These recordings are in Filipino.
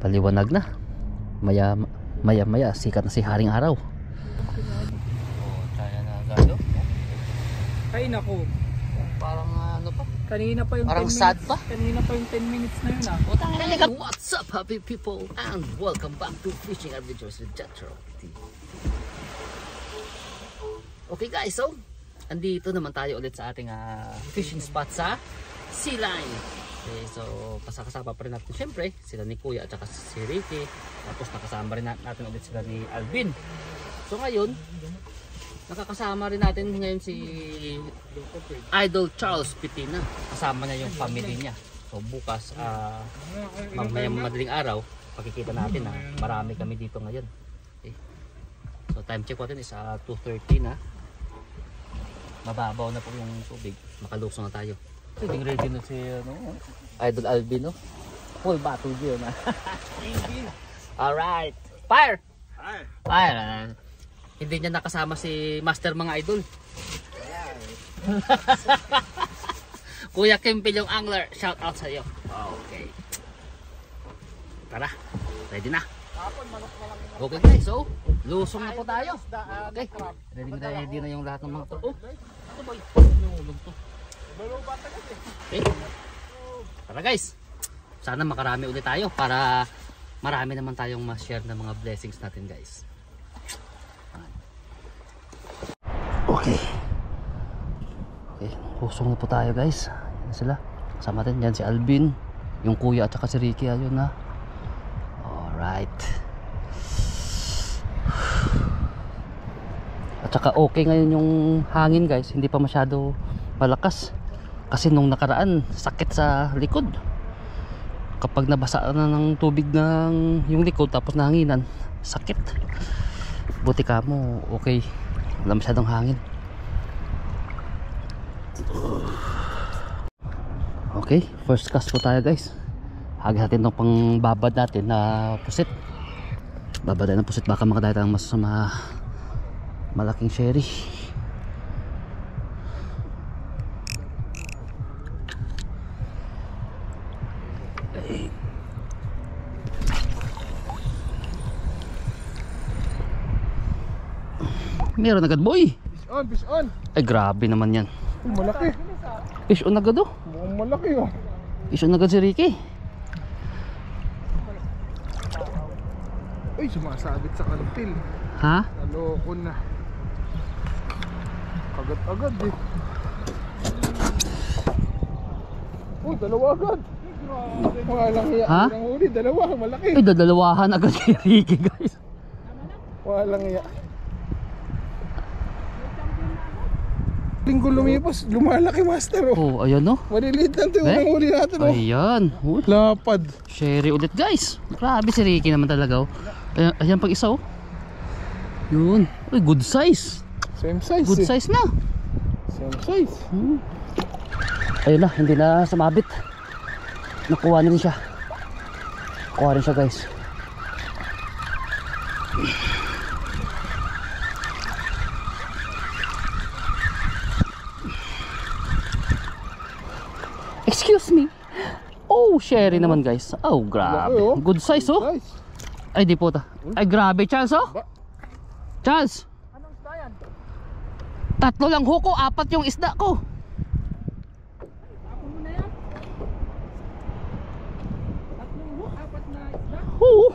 paliwanag na. Maya sikat na si Haring Araw. Kaya na gado. Ay nako. Parang ano pa? Kanina pa yung parang 10 sad minutes. pa. Kanina pa yung 10 minutes na yun What's up happy people and welcome back to Fishing Adventures with Jetro. Okay guys, so andito naman tayo ulit sa ating fishing spot sa Sea Line. Okay, so kasama pa rin natin syempre sila ni Kuya at saka si Ricky. Tapos nakasama rin natin ulit sila ni Alvin. So ngayon nakakasama rin natin ngayon si Idol Charles Pitina. Kasama niya yung family niya. So bukas mamayang madaling araw pakikita natin na marami kami dito ngayon. Okay. So time check natin is 2:30 na. Mababaw na po yung tubig. Makalusong na tayo. Ready na si Idol Alvin, no? Full battle gear na. Alright. Fire! Fire! Hindi niya nakasama si Master mga idol. Kuya Kempil yung angler. Shout out sa iyo. Okay. Tara. Ready na. Okay guys, so lusong na po tayo. Okay. Ready na yung lahat ng mga ito boy. Nulog to. Okay. Tara guys. Sana makarami ulit tayo para marami naman tayong ma-share ng mga blessings natin guys. Okay. Okay, lusong na po tayo guys. Yan sila. Kasama natin yan si Alvin, yung kuya at saka si Ricky. Ayun na. Alright. At saka okay ngayon yung hangin guys. Hindi pa masyado malakas. Kasi nung nakaraan sakit sa likod. Kapag nabasa na ng tubig ng yung likod tapos nahanginan, sakit. Buti ka mo okay. Wala masyadong hangin. Okay, first cast po tayo guys. Hagis natin itong pang babad natin na pusit. Babad natin ng pusit, baka makadaya tayong mas malaking sherry. Meron agad boy. Fish on. Ay grabe naman yan. Malaki. Fish on agad oh. Mukhang malaki oh. Fish on agad si Ricky. Uy, sumasabit sa kantil. Ha? Naloko na. Agad eh. Oh, dalawa agad. Walang hiya. Ha? Ang huli, dalawa, malaki. Ay dadalawahan agad si Ricky guys. Walang hiya. Linggo lumipos, lumalaki master oh. Oh, ayan oh. Maliliit lang ito yung huli natin oh. Ayan. Lapad. Sherry ulit guys. Grabe si Ricky naman talaga oh. Ayan pag isa oh. Yun. Ay, good size. Same size. Good size na. Same size. Ayun na, hindi na sumabit. Nakuha na rin siya. Nakuha rin siya guys. Excuse me. Oh, sherry naman guys. Oh, grabe. Good size oh. Ay, di po ta. Ay, grabe Charles oh. Charles. Anong isda yan? 3 lang huko, 4 yung isda ko. Ako muna yan. 4 na isda? Oo.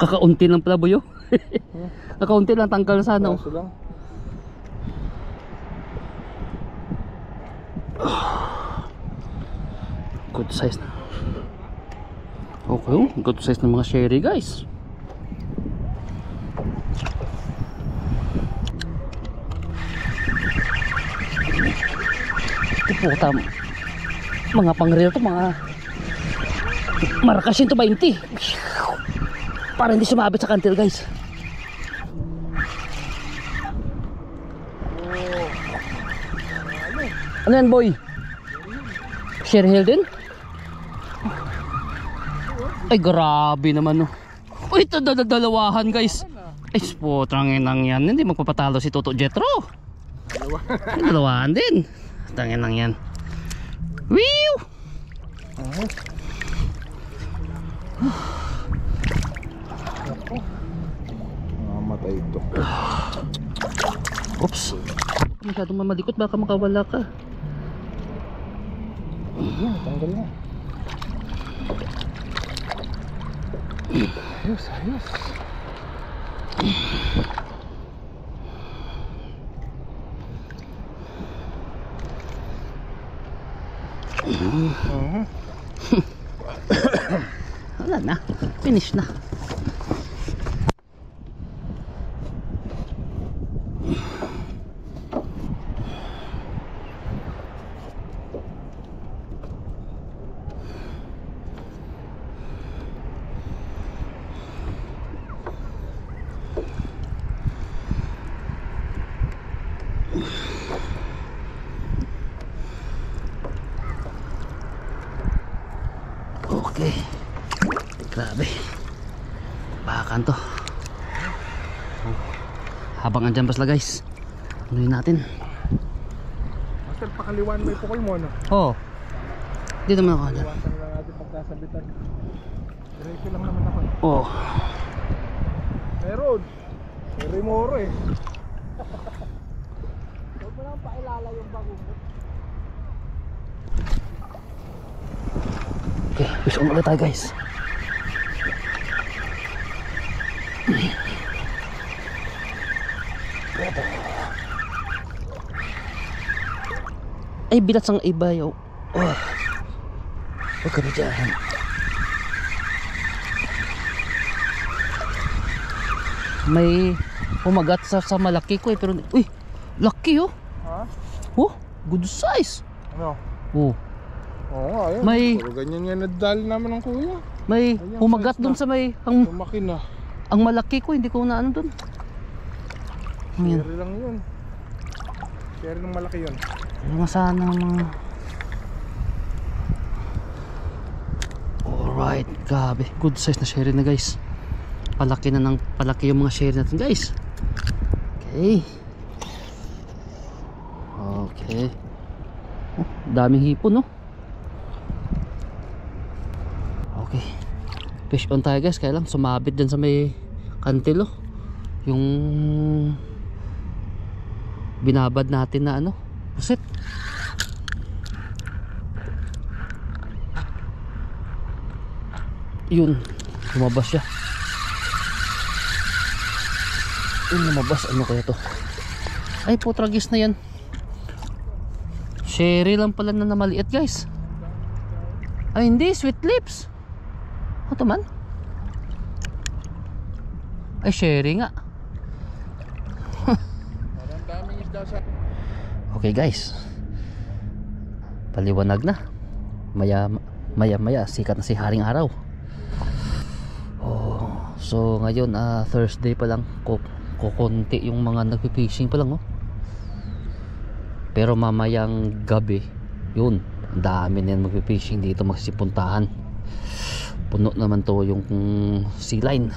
Kakaunti lang pala boyo. Kakaunti lang tangkal na sana oh. Good size na. Okay, good size ng mga sherry guys. Ito po mga pang-reel to, mga Marcas 120 para hindi sumabit sa kantil guys. Ano yan boy? Share hill din? Ay grabe naman oh. Uy, ito dalawahan guys. Ay po, trangin yan. Hindi magpapatalo si Toto Jetro. Dalawahan din. Trangin yan. Whew! masyadong mamalikot, baka makawala ka. Ayun, tanggal na. Ayos, ayos. Wala na, finish na. Okay, grabe, bakan to. Habang andyan pa sila guys, anuhin natin. Master, pakaliwan mo yung pukol mo, ano? Oo, dito naman ako dyan. Iwasan lang natin pagkasabitan. Diretso lang naman ako. Oo. Meron. Moro eh. Huwag mo lang pailala yung bagumot. Okay, push on ulit tayo guys. Ay, bilat sang iba yo. Oh. Huwag kami dyan. May umagat sa malaki ko eh, pero uy, laki oh. Ha? Oh, good size. Ano? Oh, Oo nga, ayun. May- Puro ganyan nga nadali naman ng kuya. may Ayan, umagat size dun na. sa may Lumaki na. ang malaki ko, hindi ko na ano dun. Ayan. Share lang yun. Share ng malaki yun. Mga sana mga... Alright, grabe. Good size na sherry na guys. Palaki na ng palaki yung mga sherry natin guys. Okay. Okay. Oh, daming hipon no. Okay. Fish on tayo guys. Kaya lang sumabit dyan sa may kantilo. Yung binabad natin na ano. Pusit. Yun, lumabas siya. Yun, lumabas. Ano kaya to? Ay, potragis na yan. Sherry lang pala na maliit guys. Ay hindi, sweet lips. Ito man. Ay, sherry nga. Parang daming isda sa... Okay guys, paliwanag na. Maya sikat na si haring araw. Oh, so ngayon Thursday pa lang, kukunti yung mga nagpi-fishing pa lang oh. Pero mamayang gabi, yun, ang dami na yan magpi-fishing dito, magsipuntahan. Puno naman to yung sea line.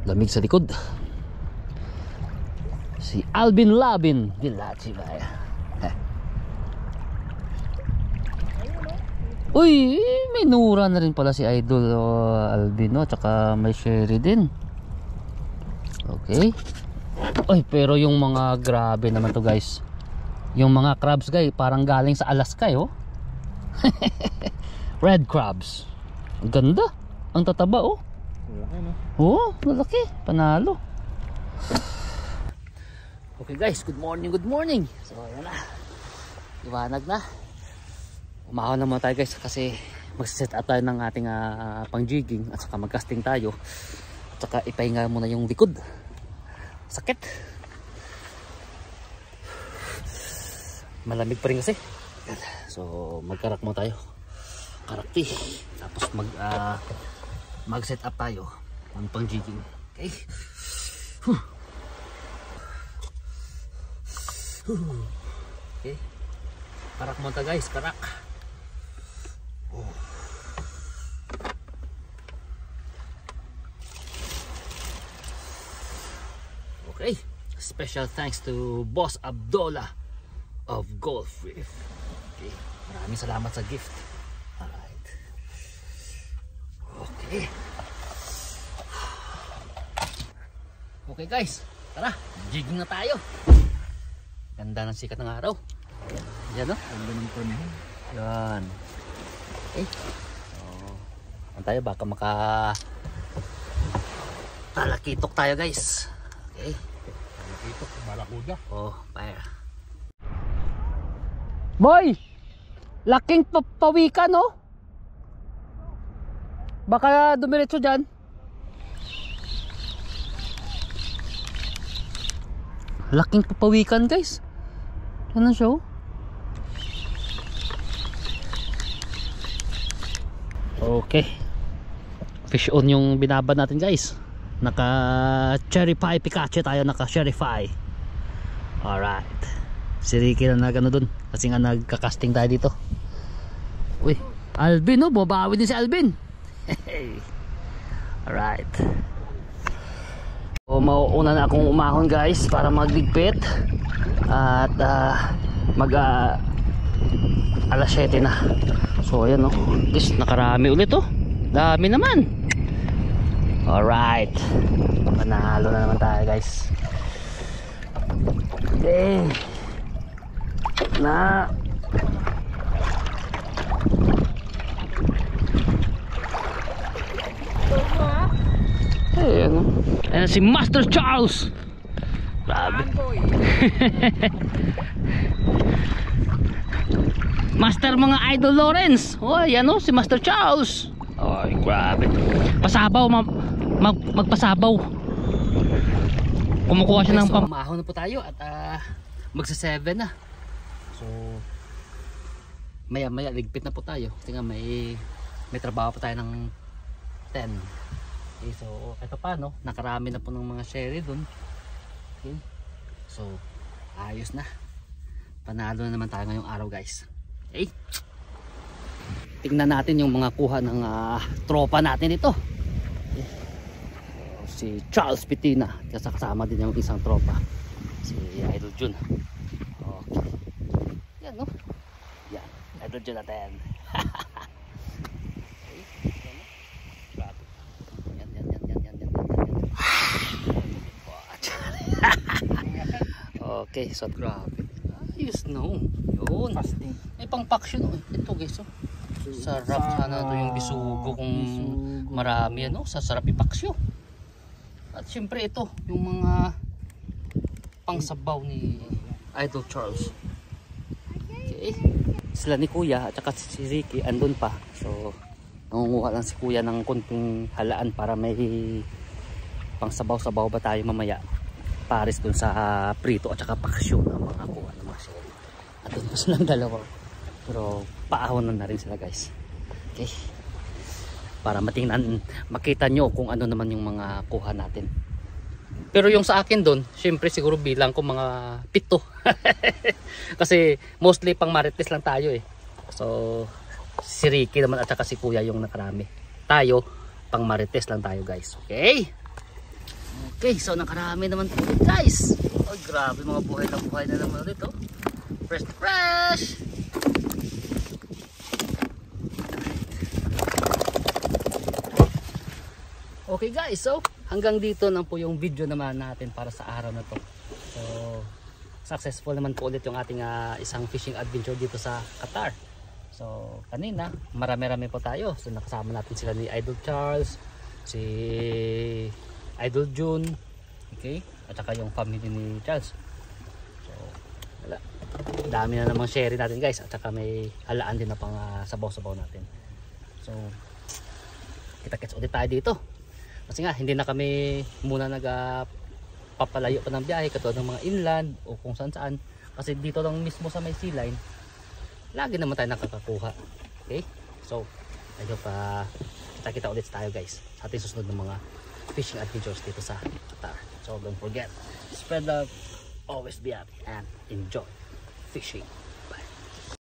Lamig sa likod. Si Alvin Labin Villachi ba? Uy, may nura na rin pala si Idol Alvin no, tsaka may sherry din. Okay. Ay, pero yung mga grabe naman to guys. Yung mga crabs guys, parang galing sa Alaska oh. Red crabs. Ang ganda. Ang tataba oh. Malaki no? Oh, malaki. Panalo. Okay guys, good morning, good morning. So ayan na, iwanag na. Umahaw na muna tayo guys kasi mag-set up tayo ng ating pang jigging at saka mag-casting tayo. At saka ipahinga muna yung likod. Sakit. Malamig pa rin kasi. So magkarak muna tayo. Karakti. Tapos mag-set up tayo ng pang jigging. Okay. Okay. Karak muna guys, karak. Okay. Special thanks to Boss Abdullah of Gulf Reef. Okay. Maraming salamat sa gift. Alright. Okay. Okay guys. Tara, jigging na tayo. Ganda ng sikat ng araw. Yan no? Ganda ng panahon. Yan. Okay. So, tayo baka talakitok tayo guys. Okay. Talakitok, balakuda. Oh, fire. Boy! Laking pawikan no? Baka dumiretso dyan. Laking papawikan guys. Ano siya oh? Okay. Fish on yung binabad natin guys. Naka cherry pie Pikachu tayo, naka cherry pie. Alright. Si Ricky na nagano dun kasi nga nagka-casting tayo dito. Uy, Alvin no, babawi din si Alvin. Alright. So, mauuna na akong umahon guys para magligpit. At alas 7 na. So ayan no, guys, nakarami ulit oh. Dami naman. Alright. Panalo na naman tayo guys. Okay. Na ayan, ayan si Master Charles. Grabe. Master mga idol Lawrence. Oh, ayan o si Master Charles. Ay, grabe. Pasabaw, magpasabaw. Kumukuha siya ng pamahon na po tayo at magsa 7 na. So maya maya ligpit na po tayo kasi nga may trabaho pa tayo ng 10. Okay, so eto pa no, nakarami na po ng mga sherry dun. Okay, so ayos na, panalo na naman tayo ngayong araw guys. Okay, tingnan natin yung mga kuha ng tropa natin ito. Okay. Si Charles Pitina, kasi kasama din yung isang tropa, si Idol Jun. Okay, yan no, yan Idol Jun natin. Okay, so grabe. Ayos no. Yun. May pang paksyon oh. Ito guys oh. Sarap sana ito yung bisugo kung marami ano. Sasarap ipaksyo. At syempre ito yung mga pangsabaw ni Idol Charles. Okay. Sila ni Kuya at saka si Ricky andun pa. So nangunguha lang si Kuya ng kunting halaan para may pangsabaw-sabaw ba tayo mamaya. Pares dun sa prito at saka paksyo ng mga kuha ng mga sherry. At dun pa silang dalawa. Pero paahon na rin sila guys. Okay. Para makita nyo kung ano naman yung mga kuha natin. Pero yung sa akin dun, syempre siguro bilang ko mga 7. Kasi mostly pang marites lang tayo eh. So si Ricky naman at saka si Kuya yung nakarami. Tayo pang marites lang tayo guys. Okay. Okay, so nakarami naman po guys. Oh, grabe mga buhay na naman ulit oh. Fresh to fresh. Okay guys, so hanggang dito na po yung video naman natin para sa araw na to. So successful naman po ulit yung ating isang fishing adventure dito sa Qatar. So kanina marami-rami po tayo. So nakasama natin sila ni Idol Charles, si Idol Jun, okay, at saka yung family ni Charles. So wala, dami na namang sherry natin guys, at saka may halaan din na pang sabaw-sabaw natin. So kita-kits ulit tayo dito kasi nga hindi na kami muna papalayo pa ng biyahe katulad ng mga inland o kung saan kasi dito lang mismo sa may sea line lagi naman tayo nakakakuha. Okay, so medyo pa kita-kita ulit tayo guys sa ating susunod ng mga fishing adventures dito sa Qatar. So don't forget, spread love, always be happy and enjoy fishing.